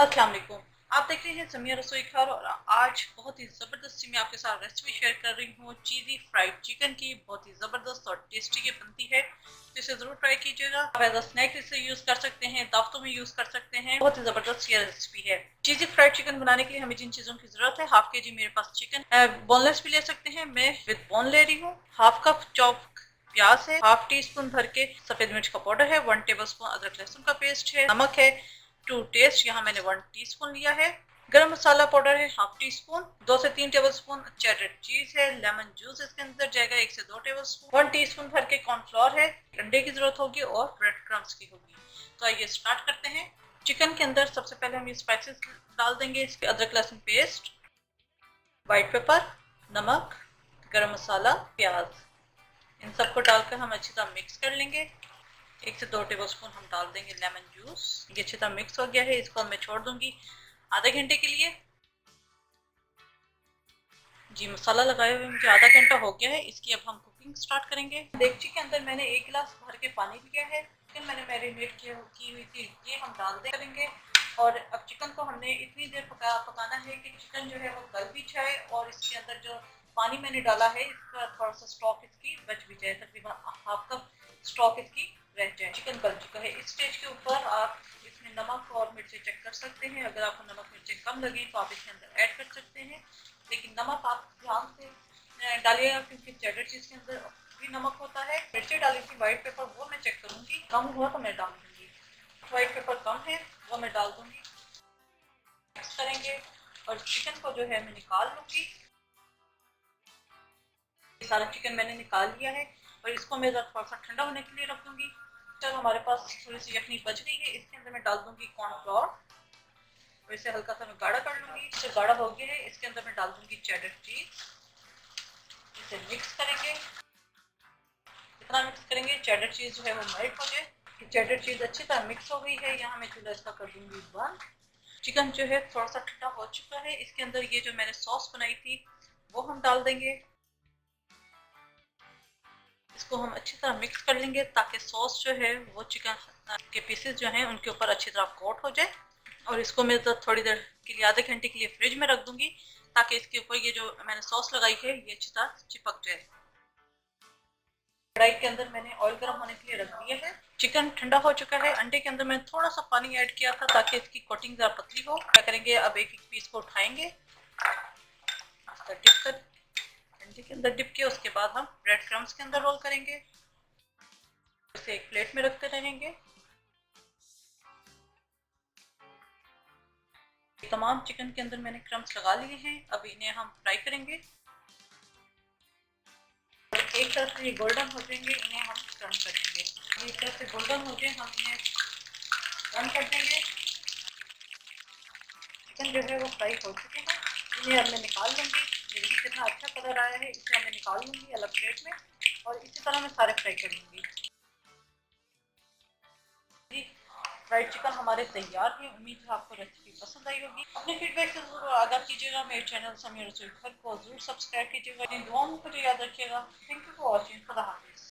अस्सलाम वालेकुम। आप देख रहे हैं समिया रसोई घर और आज बहुत ही ज़बरदस्ती मैं आपके साथ रेसिपी शेयर कर रही हूँ चीज़ी फ्राइड चिकन की। बहुत ही ज़बरदस्त और टेस्टी ये बनती है, तो इसे ज़रूर ट्राई कीजिएगा। आप एज अ स्नैक इसे यूज़ कर सकते हैं, दावतों में यूज़ कर सकते हैं। बहुत ही ज़बरदस्त ये रेसिपी है। चीज़ी फ्राइड चिकन बनाने के लिए हमें जिन चीज़ों की ज़रूरत है, हाफ के जी मेरे पास चिकन बोनलेस भी ले सकते हैं, मैं विद बोन ले रही हूँ। हाफ कप चॉप प्याज है, हाफ टी स्पून भर के सफेद मिर्च का पाउडर है, 1 टेबल स्पून अदरक लहसुन का पेस्ट है, नमक है टू टेस्ट, यहाँ मैंने 1 टीस्पून लिया है। गरम मसाला पाउडर है हाफ टी स्पून, 2 से 3 टेबल स्पून चेडर चीज है, लेमन जूस इसके अंदर जाएगा 1 से 2 टेबल स्पून, 1 टीस्पून भर के कॉर्नफ्लोर है, अंडे की जरूरत होगी और ब्रेड क्रम्स की होगी। तो आइए स्टार्ट करते हैं। चिकन के अंदर सबसे पहले हम ये स्पाइसेस डाल देंगे, इसके अदरक लहसुन पेस्ट, व्हाइट पेपर, नमक, गरम मसाला, प्याज, इन सबको डालकर हम अच्छी तरह मिक्स कर लेंगे। 1 से 2 टेबल स्पून हम डाल देंगे लेमन जूस। ये अच्छी तरह मिक्स हो गया है, इसको मैं छोड़ दूंगी आधे घंटे के लिए। जी मसाला लगाए हुए मुझे आधा घंटा हो गया है, इसकी अब हम कुकिंग स्टार्ट करेंगे। डेगची के अंदर मैंने 1 गिलास भर के पानी लिया है, चिकन मैंने मैरिनेट की हुई थी, ये हम डाल देंगे। और अब चिकन को हमने इतनी देर पकाना है कि चिकन जो है वो गल भी जाए और इसके अंदर जो पानी मैंने डाला है इसका थोड़ा सा स्टॉक इसकी बच भी जाए, तकरीबन हाफ कप स्टॉक इसकी रह जाए। चिकन गल चुका है। इस स्टेज के ऊपर आप इसमें नमक और मिर्चें चेक कर सकते हैं। अगर आपको नमक मिर्चें कम लगे तो आप इसके अंदर ऐड कर सकते हैं, लेकिन नमक आप ध्यान से डालिएगा क्योंकि चेडर चीज के अंदर भी नमक होता है। मिर्ची डाली थी व्हाइट पेपर, वो मैं चेक करूंगी, कम हुआ तो मैं डाल दूंगी। व्हाइट पेपर कम है वो मैं डाल दूंगी। मिक्स करेंगे और चिकन को जो है मैं निकाल लूंगी। सारा चिकन मैंने निकाल लिया है और इसको मैं थोड़ा सा ठंडा होने के लिए रख दूंगी। चलो हमारे पास थोड़ी सी यखनी बच गई है, इसके अंदर मैं डाल दूंगी कॉर्नफ्लोर और इसे हल्का सा मैं गाढ़ा कर लूंगी। इसे गाढ़ा हो गया है, इसके अंदर मैं डाल दूंगी चेडर चीज। इसे मिक्स करेंगे, इतना मिक्स करेंगे चेडर चीज जो है वो मेल्ट हो जाए। चेडर चीज अच्छी तरह मिक्स हो गई है, यहाँ मैं चूल्हा इसका कर दूंगी बंद। चिकन जो है थोड़ा सा ठंडा हो चुका है, इसके अंदर ये जो मैंने सॉस बनाई थी वो हम डाल देंगे। इसको हम अच्छी तरह मिक्स कर लेंगे ताकि सॉस जो है वो चिकन के पीसेस जो हैं उनके ऊपर अच्छी तरह कोट हो जाए। और इसको मैं थोड़ी देर के लिए आधे घंटे के लिए फ्रिज में रख दूंगी ताकि इसके ऊपर ये जो मैंने सॉस लगाई है ये अच्छी तरह चिपक जाए। कढ़ाई के अंदर मैंने ऑयल गर्म होने के लिए रख दिया है। चिकन ठंडा हो चुका है। अंडे के अंदर मैंने थोड़ा सा पानी ऐड किया था ताकि इसकी कोटिंग जरा पतली हो। क्या करेंगे, अब एक एक पीस को उठाएंगे, इसका डिप कर अंडे के अंदर डिप किया, उसके बाद हम ब्रेड क्रम्स के अंदर रोल करेंगे, इसे एक प्लेट में रखते रहेंगे। तमाम चिकन के अंदर मैंने क्रम्स लगा लिए हैं, अब इन्हें हम फ्राई करेंगे। एक तरफ से ये गोल्डन हो जाएंगे, इन्हें हम टर्न कर देंगे। एक तरफ से गोल्डन हो जाए हम इन्हें टर्न कर देंगे। चिकन जो है वो फ्राई हो चुके हैं, इन्हें अब मैं निकाल लूँगी। देखिए कितना अच्छा कलर आया है, इसे मैं निकाल लूँगी अलग प्लेट में और इसी तरह मैं सारे फ्राई कर लूँगी। फ्राइड चिकन हमारे तैयार है। उम्मीद है आपको रेसिपी पसंद आई होगी। अपने फीडबैक से जरूर आगाह कीजिएगा। मेरे चैनल समीर रसोई घर को जरूर सब्सक्राइब कीजिएगा। इन दुआओं में मुझे याद रखिएगा। Thank you for watching. खुदा हाफिज़।